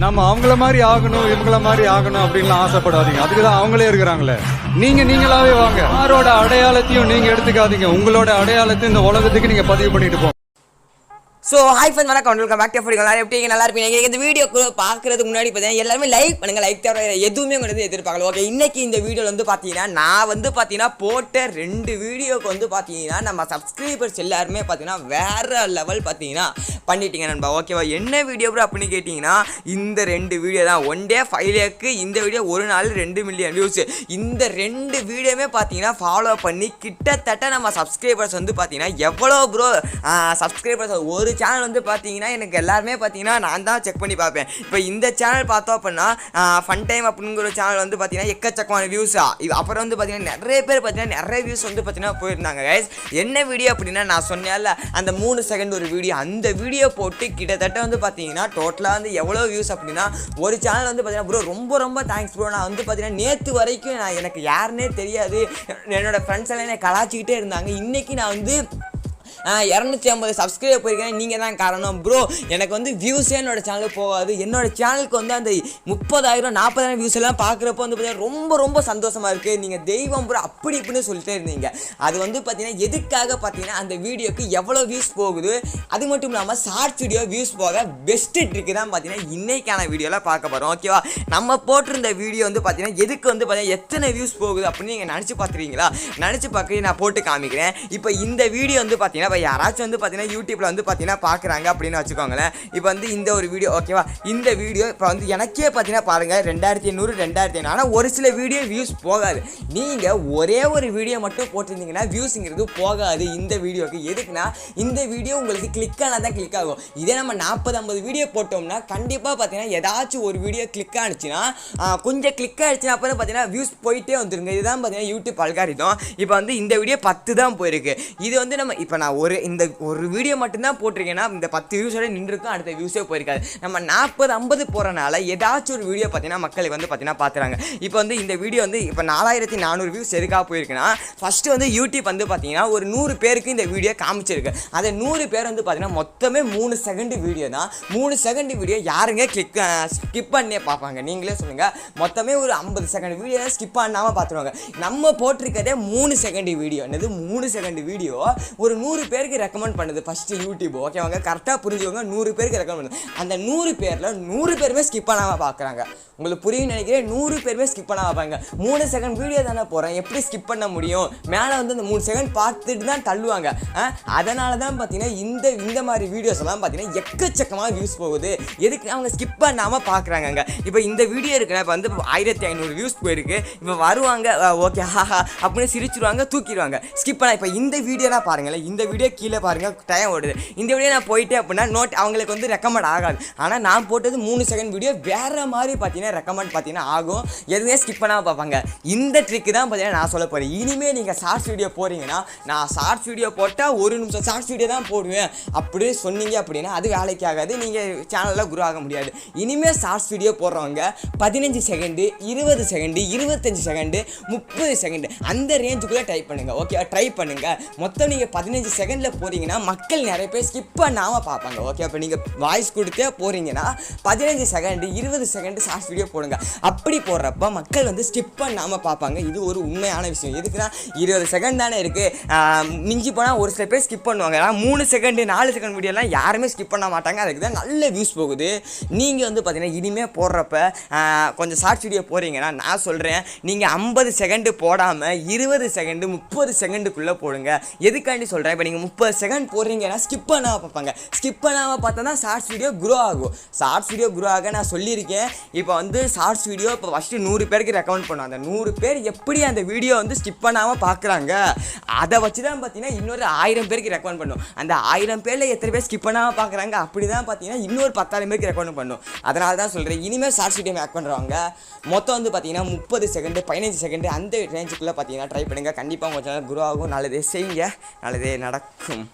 நம்ம அவங்கள மாதிரி ஆகணும் இவங்கள மாதிரி ஆகணும் அப்படின்னு ஆசைப்படாதீங்க. அதுக்குதான் அவங்களே இருக்கிறாங்களே. நீங்களாவே வாங்க. யாரோட அடையாளத்தையும் நீங்க எடுத்துக்காதீங்க. உங்களோட அடையாளத்தை இந்த உலகத்துக்கு நீங்க பதிவு பண்ணிட்டு போங்க. ஸோ ஹாய் ஃப்ரெண்ட்ஸ், வணக்கம். Welcome back to FFT. எல்லாரும் எப்படி நல்லா இருப்பீங்க? இந்த வீடியோ பார்க்கறதுக்கு முன்னாடி பார்த்தீங்கன்னா எல்லாருமே லைக் பண்ணுங்கள். லைக் தவிர எதுவுமே உங்களுக்கு எதிர்பார்க்கல. ஓகே, இன்னைக்கு இந்த வீடியோவில் வந்து பார்த்தீங்கன்னா நான் வந்து பார்த்தீங்கன்னா போட்ட 2 வீடியோக்கு வந்து பார்த்தீங்கன்னா நம்ம சப்ஸ்கிரைபர்ஸ் எல்லாருமே பார்த்தீங்கன்னா வேறு லெவல் பார்த்தீங்கன்னா பண்ணிட்டீங்க நண்பா. ஓகேவா? என்ன வீடியோ ப்ரோ அப்படின்னு கேட்டிங்கன்னா இந்த 2 வீடியோ தான். ஒன் டே 5 லேக்கு இந்த வீடியோ ஒரு நாள் 2 மில்லியன் வியூஸ். இந்த 2 வீடியோமே பார்த்தீங்கன்னா ஃபாலோ பண்ணி கிட்டத்தட்ட நம்ம சப்ஸ்கிரைபர்ஸ் வந்து பார்த்தீங்கன்னா எவ்வளோ ப்ரோ சப்ஸ்கிரைபர்ஸ் ஒரு சேனல் வந்து பார்த்தீங்கன்னா எனக்கு எல்லாருமே பார்த்தீங்கன்னா நான் தான் செக் பண்ணி பார்ப்பேன். இப்போ இந்த சேனல் பார்த்தோம் அப்படின்னா ஃபன் டைம் அப்படிங்கிற சேனல் வந்து பார்த்தீங்கன்னா எக்கச்சக்கமான வியூஸா. அப்புறம் வந்து பார்த்தீங்கன்னா நிறைய பேர் பார்த்தீங்கன்னா நிறைய வியூஸ் வந்து பார்த்தீங்கன்னா போயிருந்தாங்க கைஸ். என்ன வீடியோ அப்படின்னா நான் சொன்னேன்ல அந்த 3 செகண்ட் ஒரு வீடியோ, அந்த வீடியோ போட்டு கிட்டத்தட்ட வந்து பார்த்தீங்கன்னா டோட்டலாக வந்து எவ்வளோ வியூஸ் அப்படின்னா ஒரு சேனல் வந்து பார்த்தீங்கன்னா ப்ரோ ரொம்ப தேங்க்ஸ் ப்ரோ. நான் வந்து பார்த்தீங்கன்னா நேற்று வரைக்கும் எனக்கு யாருன்னே தெரியாது, என்னோடய ஃப்ரெண்ட்ஸ் எல்லாம் என்னை கலாச்சிக்கிட்டே இருந்தாங்க. இன்றைக்கி நான் வந்து 250 சப்ஸ்கிரைபர் போயிருக்கேன், நீங்கள் தான் காரணம் ப்ரோ. எனக்கு வந்து வியூஸே என்னோடய சேனலுக்கு போகாது. என்னோடய சேனலுக்கு வந்து அந்த 30,000 40,000 வியூஸ் எல்லாம் பார்க்குறப்போ வந்து பார்த்தீங்கன்னா ரொம்ப சந்தோஷமாக இருக்குது. நீங்கள் தெய்வம் ப்ரோ அப்படி இப்படின்னு சொல்லிட்டே இருந்தீங்க. அது வந்து பார்த்தீங்கன்னா எதுக்காக பார்த்தீங்கன்னா அந்த வீடியோக்கு எவ்வளோ வியூஸ் போகுது, அது மட்டும் இல்லாமல் ஷார்ட்ஸ் வீடியோ வியூஸ் போக பெஸ்ட்டு ட்ரிக்கு தான் பார்த்தீங்கன்னா இன்றைக்கான வீடியோவில் பார்க்க போகிறோம். ஓகேவா? நம்ம போட்டிருந்த வீடியோ வந்து பார்த்தீங்கன்னா எதுக்கு வந்து பார்த்தீங்கன்னா எத்தனை வியூஸ் போகுது அப்படின்னு நீங்கள் நினச்சி பார்த்துருக்கீங்களா? நினச்சி பார்க்க நான் போட்டு காமிக்கிறேன். இப்போ இந்த வீடியோ வந்து பார்த்தீங்கன்னா இப்போ யாராச்சும் வந்து பார்த்தீங்கன்னா யூடியூப்பில் வந்து பார்த்தீங்கன்னா பார்க்குறாங்க அப்படின்னு வச்சுக்கோங்களேன். இப்போ வந்து இந்த ஒரு வீடியோ ஓகேவா? இந்த வீடியோ இப்போ வந்து எனக்கே பார்த்தீங்கன்னா பாருங்கள் 2500 2500. ஆனால் ஒரு சில வீடியோ வியூஸ் போகாது. நீங்கள் ஒரே ஒரு வீடியோ மட்டும் போட்டிருந்தீங்கன்னா வியூஸுங்கிறது போகாது இந்த வீடியோக்கு. எதுக்குன்னா இந்த வீடியோ உங்களுக்கு கிளிக் ஆனால் தான் கிளிக் ஆகும். இதே நம்ம 40-50 வீடியோ போட்டோம்னா கண்டிப்பாக பார்த்தீங்கன்னா ஏதாச்சும் ஒரு வீடியோ கிளிக் ஆனிச்சுன்னா கொஞ்சம் கிளிக் ஆகிடுச்சுன்னா அப்புறம் பார்த்தீங்கன்னா வியூஸ் போயிட்டே வந்துருங்க. இதுதான் பார்த்தீங்கன்னா யூடியூப் அல்காரிதம். இப்போ வந்து இந்த வீடியோ 10 தான் போயிருக்கு. இது வந்து நம்ம இப்போ நான் இந்த ஒரு வீடியோ மட்டும்தான் போட்டிருக்கேன்னா இந்த 10 வியூஸோட நின்றுருக்கும், அடுத்த வியூஸே போயிருக்காது. நம்ம 40-50 போகிறனால ஏதாச்சும் ஒரு வீடியோ பார்த்தீங்கன்னா மக்களுக்கு வந்து பார்த்தீங்கன்னா பார்த்துறாங்க. இப்போ வந்து இந்த வீடியோ வந்து இப்போ 4400 வியூஸ் எதுக்காக போயிருக்குன்னா ஃபஸ்ட்டு வந்து யூடியூப் வந்து பார்த்தீங்கன்னா ஒரு 100 பேருக்கு இந்த வீடியோ காமிச்சிருக்கு. அதை 100 பேர் வந்து பார்த்தீங்கன்னா மொத்தமே 3 செகண்ட் வீடியோ தான். 3 செகண்ட் வீடியோ யாருங்க ஸ்கிப் பண்ணே பார்ப்பாங்க? நீங்களே சொல்லுங்கள். மொத்தமே ஒரு 50 செகண்ட் வீடியோ ஸ்கிப் பண்ணாமல் பார்த்துருவாங்க. நம்ம போட்டிருக்கதே 3 செகண்ட் வீடியோ. என்னது 3 செகண்ட் வீடியோ ஒரு 100 பேருக்கு ரெக்கமெண்ட் பண்ணுது ஃபஸ்ட்டு யூடியூப். ஓகேவாங்க? கரெக்டாக புரிஞ்சுக்கோங்க. 100 பேருக்கு ரெக்கமெண்ட் பண்ணுது. அந்த 100 பேரில் 100 பேருமே ஸ்கிப் பண்ணாமல் பார்க்குறாங்க. உங்களுக்கு புரியும் நினைக்கிறேன். 100 பேருமே ஸ்கிப் பண்ணாமல் பார்ப்பாங்க. 3 செகண்ட் வீடியோ தானே போகிறேன், எப்படி ஸ்கிப் பண்ண முடியும்? மேலே வந்து அந்த 3 செகண்ட் பார்த்துட்டு தான் தள்ளுவாங்க. அதனால தான் பார்த்தீங்கன்னா இந்த மாதிரி வீடியோஸ் எல்லாம் பார்த்தீங்கன்னா எக்கச்சக்கமாக வியூஸ் போகுது. எதுக்கு அவங்க ஸ்கிப் பண்ணாமல் பார்க்குறாங்க. இப்போ இந்த வீடியோ இருக்குன்னா இப்போ வந்து 1500 வியூஸ் போயிருக்கு. இப்போ வருவாங்க, ஓகே ஹாஹா அப்படின்னு சிரிச்சிருவாங்க, தூக்கிடுவாங்க. ஸ்கிப் பண்ண இப்போ இந்த வீடியோலாம் பாருங்களேன். இந்த வீடியோ கீழே பாருங்கள், டைம் ஓடுது. இந்த வீடியோ நான் போயிட்டேன் அப்படின்னா அவங்களுக்கு வந்து ரெக்கமெண்ட் ஆகாது. ஆனால் நான் போட்டது 3 செகண்ட் வீடியோ வேறு மாதிரி பார்த்தீங்கன்னா ரெக்கமெண்ட் பார்த்தீங்கன்னா ஆகும். எதுவுமே ஸ்கிப் பண்ணாமல் பார்ப்பாங்க. இந்த ட்ரிக்கு தான் பார்த்தீங்கன்னா நான் சொல்ல போகிறேன். இனிமேல் நீங்கள் ஷார்ட்ஸ் வீடியோ போகிறீங்கன்னா நான் ஷார்ட்ஸ் வீடியோ போட்டால் 1 நிமிஷம் ஷார்ட்ஸ் வீடியோ தான் போடுவேன் அப்படின்னு சொன்னீங்க அப்படின்னா அது வேலைக்கு ஆகாது. நீங்கள் சேனலில் குரோ ஆக முடியாது. இனிமேல் ஷார்ட்ஸ் வீடியோ போடுறவங்க 15 செகண்டு 20 செகண்டு 25 செகண்டு 30 செகண்டு அந்த ரேஞ்சுக்குள்ளே டைப் பண்ணுங்கள். ஓகே, ட்ரை பண்ணுங்கள். மொத்தம் நீங்கள் 15 செகண்டில் போகிறீங்கன்னா மக்கள் நிறைய பேர் ஸ்கிப் பண்ணாமல் பார்ப்பாங்க. ஓகே, அப்போ நீங்கள் வாய்ஸ் கொடுத்தே போகிறீங்கன்னா 15 செகண்டு 20 செகண்டு ஷார்ட்ஸ் வீடியோ போடுங்க. அப்படி போடுறப்ப மக்கள் வந்து ஸ்கிப் பண்ணாமல் பார்ப்பாங்க. இது ஒரு உண்மையான விஷயம். எதுக்குன்னா 20 செகண்ட் தானே இருக்குது, மிஞ்சி போனால் ஒரு சில பேர் ஸ்கிப் பண்ணுவாங்க. 3 செகண்டு 4 செகண்ட் வீடியோலாம் யாருமே ஸ்கிப் பண்ண மாட்டாங்க. அதுக்கு தான் நல்ல வியூஸ் போகுது. நீங்கள் வந்து பார்த்தீங்கன்னா இனிமேல் போடுறப்ப கொஞ்சம் ஷார்ட்ஸ் வீடியோ போகிறீங்கன்னா நான் சொல்கிறேன், நீங்கள் 50 செகண்டு போடாமல் 20 செகண்டு 30 செகண்டுக்குள்ளே போடுங்க. எதுக்காண்டி சொல்கிறேன், இப்போ நீங்கள் 30 செகண்ட் போடுறீங்கன்னா ஸ்கிப் பண்ணாமல் பார்ப்பாங்க. ஸ்கிப் பண்ணாமல் பார்த்தா தான் ஷார்ட்ஸ் வீடியோ குரோ ஆகும். ஷார்ட்ஸ் வீடியோ குரோ ஆக நான் சொல்லியிருக்கேன். இப்போ வந்து ஷார்ட்ஸ் வீடியோ இப்போ ஃபஸ்ட்டு 100 பேருக்கு ரெக்கமெண்ட் பண்ணுவோம். அந்த 100 பேர் எப்படி அந்த வீடியோ வந்து ஸ்கிப் பண்ணாமல் பார்க்குறாங்க அதை வச்சு தான் பார்த்தீங்கன்னா இன்னொரு 1000 பேருக்கு ரெக்கமெண்ட் பண்ணும். அந்த 1000 பேரில் எத்தனை பேர் ஸ்கிப் பண்ணாமல் பார்க்குறாங்க அப்படி தான் பார்த்தீங்கன்னா இன்னொரு 10,000 பேருக்கு ரெக்கமெண்ட் பண்ணும். அதனால தான் சொல்கிறேன், இனிமேல் ஷார்ட்ஸ் வீடியோ மேக் பண்ணுறவங்க மொத்தம் வந்து பார்த்தீங்கன்னா 30 செகண்டு 15 செகண்டு அந்த ரேஞ்சுக்குள்ளே பார்த்தீங்கன்னா ட்ரை பண்ணுங்கள். கண்டிப்பாக உங்கள் சேனல் குரோ ஆகும். நல்லதே செய்யுங்க, நல்லதே நடக்கும்.